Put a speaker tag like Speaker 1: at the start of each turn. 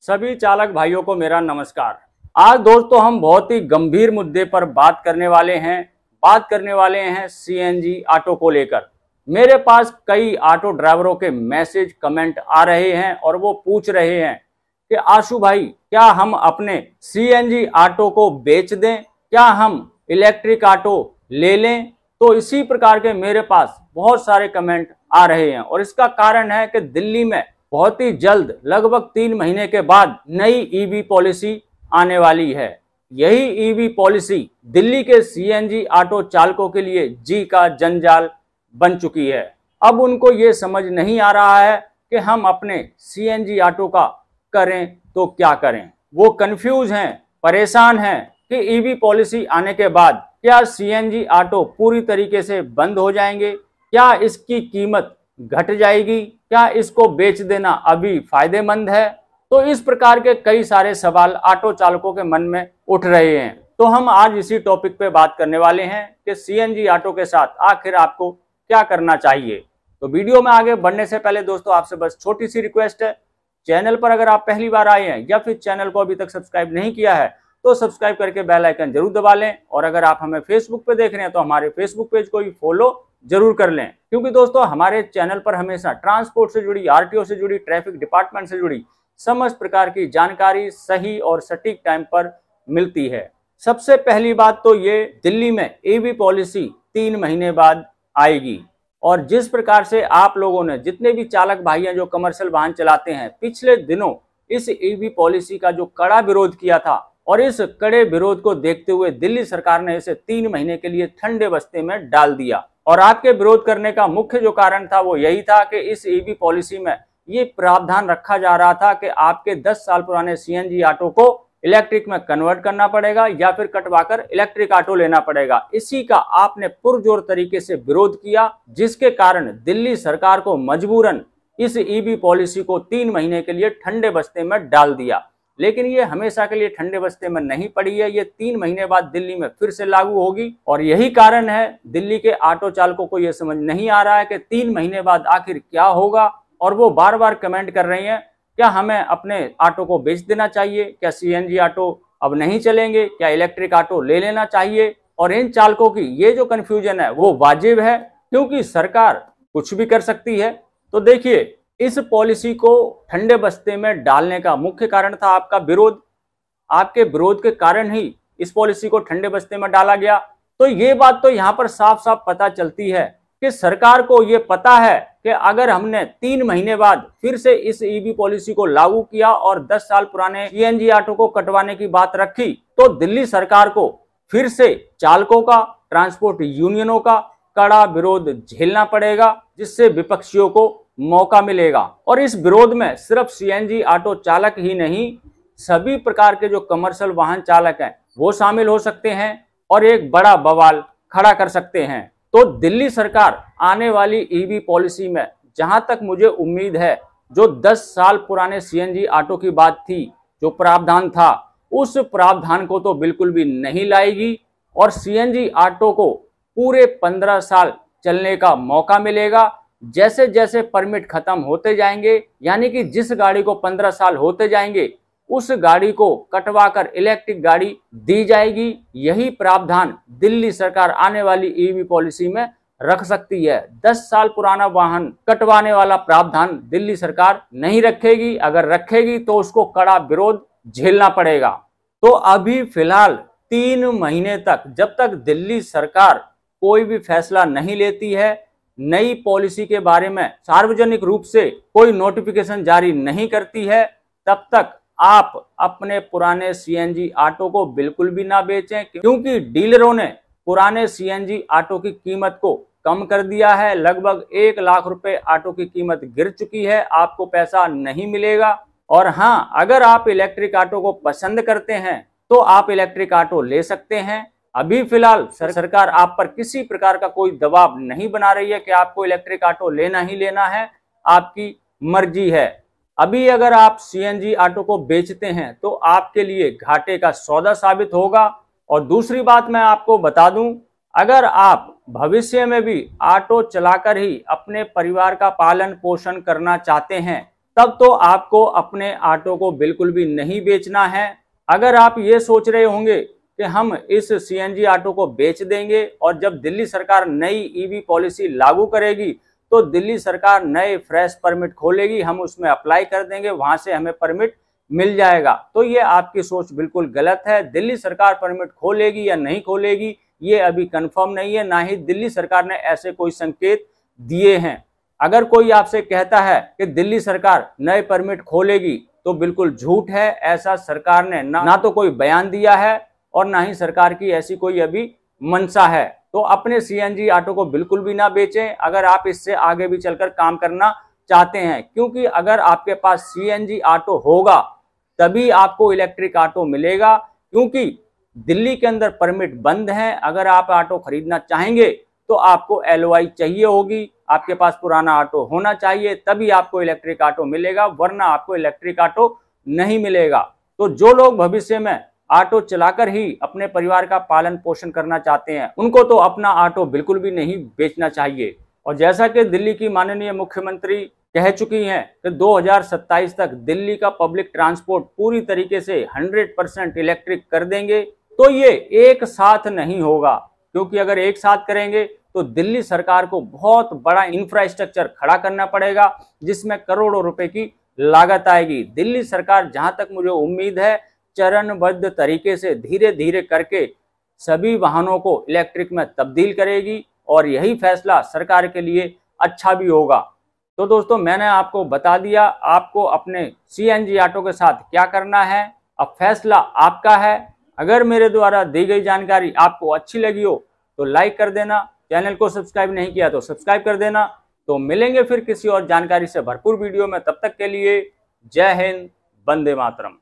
Speaker 1: सभी चालक भाइयों को मेरा नमस्कार। आज दोस्तों हम बहुत ही गंभीर मुद्दे पर बात करने वाले हैं सीएनजी ऑटो को लेकर। मेरे पास कई ऑटो ड्राइवरों के मैसेज कमेंट आ रहे हैं और वो पूछ रहे हैं कि आशु भाई, क्या हम अपने सीएनजी ऑटो को बेच दें, क्या हम इलेक्ट्रिक ऑटो ले लें। तो इसी प्रकार के मेरे पास बहुत सारे कमेंट आ रहे हैं और इसका कारण है कि दिल्ली में बहुत ही जल्द लगभग 3 महीने के बाद नई ईवी पॉलिसी आने वाली है। यही ईवी पॉलिसी दिल्ली के सीएनजी ऑटो चालकों के लिए जी का जंजाल बन चुकी है। अब उनको ये समझ नहीं आ रहा है कि हम अपने सीएनजी ऑटो का करें तो क्या करें। वो कंफ्यूज हैं, परेशान हैं कि ईवी पॉलिसी आने के बाद क्या सीएनजी ऑटो पूरी तरीके से बंद हो जाएंगे, क्या इसकी कीमत घट जाएगी, क्या इसको बेच देना अभी फायदेमंद है। तो इस प्रकार के कई सारे सवाल ऑटो चालकों के मन में उठ रहे हैं। तो हम आज इसी टॉपिक पे बात करने वाले हैं कि सीएनजी ऑटो के साथ आखिर आपको क्या करना चाहिए। तो वीडियो में आगे बढ़ने से पहले दोस्तों आपसे बस छोटी सी रिक्वेस्ट है, चैनल पर अगर आप पहली बार आए हैं या फिर चैनल को अभी तक सब्सक्राइब नहीं किया है तो सब्सक्राइब करके बेल आइकन जरूर दबा लें। और अगर आप हमें फेसबुक पे देख रहे हैं तो हमारे फेसबुक पेज को भी फॉलो जरूर कर लें, क्योंकि दोस्तों हमारे चैनल पर हमेशा ट्रांसपोर्ट से जुड़ी, आरटीओ से जुड़ी, ट्रैफिक डिपार्टमेंट से जुड़ी समस्त प्रकार की जानकारी सही और सटीक टाइम पर मिलती है। सबसे पहली बात तो ये, दिल्ली में ईवी पॉलिसी 3 महीने बाद आएगी और जिस प्रकार से आप लोगों ने, जितने भी चालक भाई हैं जो कमर्शियल वाहन चलाते हैं, पिछले दिनों इस ईवी पॉलिसी का जो कड़ा विरोध किया था और इस कड़े विरोध को देखते हुए दिल्ली सरकार ने इसे 3 महीने के लिए ठंडे बस्ते में डाल दिया। और आपके विरोध करने का मुख्य जो कारण था वो यही था कि इस ईवी पॉलिसी में ये प्रावधान रखा जा रहा था कि आपके 10 साल पुराने सीएनजी ऑटो को इलेक्ट्रिक में कन्वर्ट करना पड़ेगा या फिर कटवाकर इलेक्ट्रिक ऑटो लेना पड़ेगा। इसी का आपने पुरजोर तरीके से विरोध किया, जिसके कारण दिल्ली सरकार को मजबूरन इस ईवी पॉलिसी को 3 महीने के लिए ठंडे बस्ते में डाल दिया। लेकिन ये हमेशा के लिए ठंडे बस्ते में नहीं पड़ी है, ये 3 महीने बाद दिल्ली में फिर से लागू होगी। और यही कारण है दिल्ली के ऑटो चालकों को ये समझ नहीं आ रहा है कि 3 महीने बाद आखिर क्या होगा। और वो बार बार कमेंट कर रही हैं, क्या हमें अपने ऑटो को बेच देना चाहिए, क्या सीएनजी ऑटो अब नहीं चलेंगे, क्या इलेक्ट्रिक ऑटो ले लेना चाहिए। और इन चालकों की ये जो कंफ्यूजन है वो वाजिब है, क्योंकि सरकार कुछ भी कर सकती है। तो देखिए, इस पॉलिसी को ठंडे बस्ते में डालने का मुख्य कारण था आपका विरोध। आपके विरोध के कारण ही इस पॉलिसी को ठंडे बस्ते में डाला गया। तो ये बात तो यहाँ पर साफ साफ पता चलती है कि सरकार को ये पता है कि अगर हमने 3 महीने बाद फिर से इस ईवी पॉलिसी को लागू किया और 10 साल पुराने सीएनजी ऑटो को कटवाने की बात रखी तो दिल्ली सरकार को फिर से चालकों का, ट्रांसपोर्ट यूनियनों का कड़ा विरोध झेलना पड़ेगा, जिससे विपक्षियों को मौका मिलेगा। और इस विरोध में सिर्फ सीएनजी ऑटो चालक ही नहीं, सभी प्रकार के जो कमर्शियल वाहन चालक हैं वो शामिल हो सकते हैं और एक बड़ा बवाल खड़ा कर सकते हैं। तो दिल्ली सरकार आने वाली ईवी पॉलिसी में, जहां तक मुझे उम्मीद है, जो 10 साल पुराने सीएनजी ऑटो की बात थी, जो प्रावधान था, उस प्रावधान को तो बिल्कुल भी नहीं लाएगी और सीएनजी ऑटो को पूरे 15 साल चलने का मौका मिलेगा। जैसे जैसे परमिट खत्म होते जाएंगे, यानी कि जिस गाड़ी को 15 साल होते जाएंगे उस गाड़ी को कटवाकर इलेक्ट्रिक गाड़ी दी जाएगी। यही प्रावधान दिल्ली सरकार आने वाली ईवी पॉलिसी में रख सकती है। 10 साल पुराना वाहन कटवाने वाला प्रावधान दिल्ली सरकार नहीं रखेगी। अगर रखेगी तो उसको कड़ा विरोध झेलना पड़ेगा। तो अभी फिलहाल 3 महीने तक, जब तक दिल्ली सरकार कोई भी फैसला नहीं लेती है, नई पॉलिसी के बारे में सार्वजनिक रूप से कोई नोटिफिकेशन जारी नहीं करती है, तब तक आप अपने पुराने सीएनजी ऑटो को बिल्कुल भी ना बेचें, क्योंकि डीलरों ने पुराने सीएनजी ऑटो की कीमत को कम कर दिया है। लगभग 1 लाख रुपए ऑटो की कीमत गिर चुकी है, आपको पैसा नहीं मिलेगा। और हाँ, अगर आप इलेक्ट्रिक ऑटो को पसंद करते हैं तो आप इलेक्ट्रिक ऑटो ले सकते हैं। अभी फिलहाल सरकार आप पर किसी प्रकार का कोई दबाव नहीं बना रही है कि आपको इलेक्ट्रिक ऑटो लेना ही लेना है, आपकी मर्जी है। अभी अगर आप सीएनजी ऑटो को बेचते हैं तो आपके लिए घाटे का सौदा साबित होगा। और दूसरी बात मैं आपको बता दूं, अगर आप भविष्य में भी ऑटो चलाकर ही अपने परिवार का पालन पोषण करना चाहते हैं, तब तो आपको अपने ऑटो को बिल्कुल भी नहीं बेचना है। अगर आप ये सोच रहे होंगे कि हम इस सीएनजी ऑटो को बेच देंगे और जब दिल्ली सरकार नई ईवी पॉलिसी लागू करेगी तो दिल्ली सरकार नए फ्रेश परमिट खोलेगी, हम उसमें अप्लाई कर देंगे, वहां से हमें परमिट मिल जाएगा, तो ये आपकी सोच बिल्कुल गलत है। दिल्ली सरकार परमिट खोलेगी या नहीं खोलेगी ये अभी कंफर्म नहीं है, ना ही दिल्ली सरकार ने ऐसे कोई संकेत दिए हैं। अगर कोई आपसे कहता है कि दिल्ली सरकार नए परमिट खोलेगी तो बिल्कुल झूठ है। ऐसा सरकार ने ना तो कोई बयान दिया है और ना ही सरकार की ऐसी कोई अभी मंशा है। तो अपने सीएनजी ऑटो को बिल्कुल भी ना बेचें अगर आप इससे आगे भी चलकर काम करना चाहते हैं, क्योंकि अगर आपके पास सीएनजी ऑटो होगा तभी आपको इलेक्ट्रिक ऑटो मिलेगा, क्योंकि दिल्ली के अंदर परमिट बंद है। अगर आप ऑटो खरीदना चाहेंगे तो आपको एलओआई चाहिए होगी, आपके पास पुराना ऑटो होना चाहिए, तभी आपको इलेक्ट्रिक ऑटो मिलेगा, वरना आपको इलेक्ट्रिक ऑटो नहीं मिलेगा। तो जो लोग भविष्य में ऑटो चलाकर ही अपने परिवार का पालन पोषण करना चाहते हैं उनको तो अपना ऑटो बिल्कुल भी नहीं बेचना चाहिए। और जैसा कि दिल्ली की माननीय मुख्यमंत्री कह चुकी हैं कि 2027 तक दिल्ली का पब्लिक ट्रांसपोर्ट पूरी तरीके से 100% इलेक्ट्रिक कर देंगे, तो ये एक साथ नहीं होगा, क्योंकि अगर एक साथ करेंगे तो दिल्ली सरकार को बहुत बड़ा इंफ्रास्ट्रक्चर खड़ा करना पड़ेगा जिसमें करोड़ों रुपए की लागत आएगी। दिल्ली सरकार, जहां तक मुझे उम्मीद है, चरणबद्ध तरीके से धीरे धीरे करके सभी वाहनों को इलेक्ट्रिक में तब्दील करेगी और यही फैसला सरकार के लिए अच्छा भी होगा। तो दोस्तों, मैंने आपको बता दिया आपको अपने सीएनजी ऑटो के साथ क्या करना है, अब फैसला आपका है। अगर मेरे द्वारा दी गई जानकारी आपको अच्छी लगी हो तो लाइक कर देना, चैनल को सब्सक्राइब नहीं किया तो सब्सक्राइब कर देना। तो मिलेंगे फिर किसी और जानकारी से भरपूर वीडियो में, तब तक के लिए जय हिंद, वंदे मातरम।